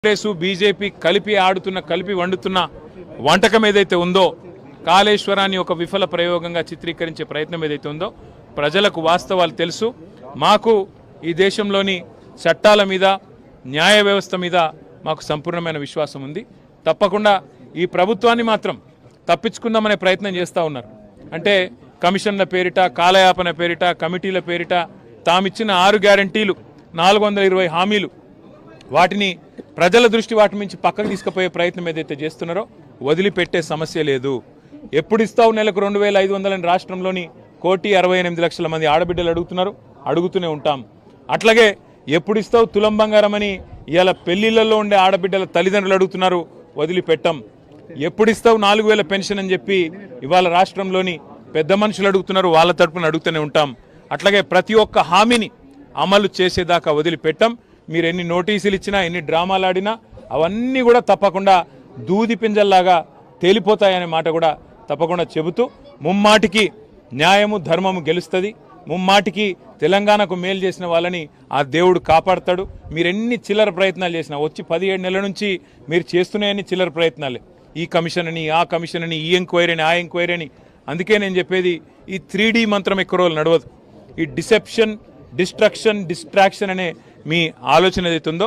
Congress BJP కలిపి ఆడుతున్న కలిపి వండుతున్న వంటకం ఏదైతే ఉందో కాళేశ్వరాన్ని ఒక విఫల ప్రయోగంగా చిత్రీకరించే ప్రయత్నం ఏదైతే ఉందో ప్రజలకు వాస్తవాలు తెలుసు. మాకు ఈ దేశంలోని చట్టాల మీద న్యాయ వ్యవస్థ మీద మాకు సంపూర్ణమైన విశ్వాసం ఉంది. తప్పకుండా ఈ ప్రభుత్వాన్ని మాత్రం తప్పించుకుందామనే ప్రయత్నం చేస్తూ ఉన్నారు. అంటే కమిషన్ల పేరిట, కాలయాపన పేరిట, కమిటీల పేరిట తామిచ్చిన 6 గ్యారంటీలు, 420 హామీలు, వాటిని ప్రజల దృష్టి వాటి నుంచి పక్కకు తీసుకుపోయే ప్రయత్నం ఏదైతే చేస్తున్నారో వదిలిపెట్టే సమస్య లేదు. ఎప్పుడు ఇస్తావు నెలకు 2500 అని రాష్ట్రంలోని 1,68,00,000 మంది ఆడబిడ్డలు అడుగుతున్నారు, అడుగుతూనే ఉంటాం. అట్లాగే ఎప్పుడు ఇస్తావు తులం బంగారం అని ఇవాళ పెళ్లిళ్లలో ఉండే ఆడబిడ్డల తల్లిదండ్రులు అడుగుతున్నారు, వదిలిపెట్టాం. ఎప్పుడు ఇస్తావు 4,000 పెన్షన్ అని చెప్పి ఇవాళ రాష్ట్రంలోని పెద్ద మనుషులు అడుగుతున్నారు, వాళ్ళ తరపున అడుగుతూనే ఉంటాం. అట్లాగే ప్రతి ఒక్క హామీని అమలు చేసేదాకా వదిలిపెట్టాం. మీరు ఎన్ని నోటీసులు ఇచ్చినా, ఎన్ని డ్రామాలు ఆడినా అవన్నీ కూడా తప్పకుండా దూది పింజల్లాగా తేలిపోతాయనే మాట కూడా తప్పకుండా చెబుతూ, ముమ్మాటికి న్యాయము ధర్మము గెలుస్తుంది. ముమ్మాటికి తెలంగాణకు మేలు చేసిన వాళ్ళని ఆ దేవుడు కాపాడతాడు. మీరెన్ని చిల్లర ప్రయత్నాలు చేసినా, వచ్చి 17 నెలల నుంచి మీరు చేస్తున్నాయని చిల్లర ప్రయత్నాలే. ఈ కమిషన్ అని, ఆ కమిషన్ అని, ఈ ఎంక్వైరీ అని, ఆ ఎంక్వైరీ అని. అందుకే నేను చెప్పేది, ఈ 3D మంత్రం ఎక్కువ రోజులు నడవదు. ఈ డిసెప్షన్, డిస్ట్రక్షన్, డిస్ట్రాక్షన్ అనే మీ ఆలోచన ఏదైతే ఉందో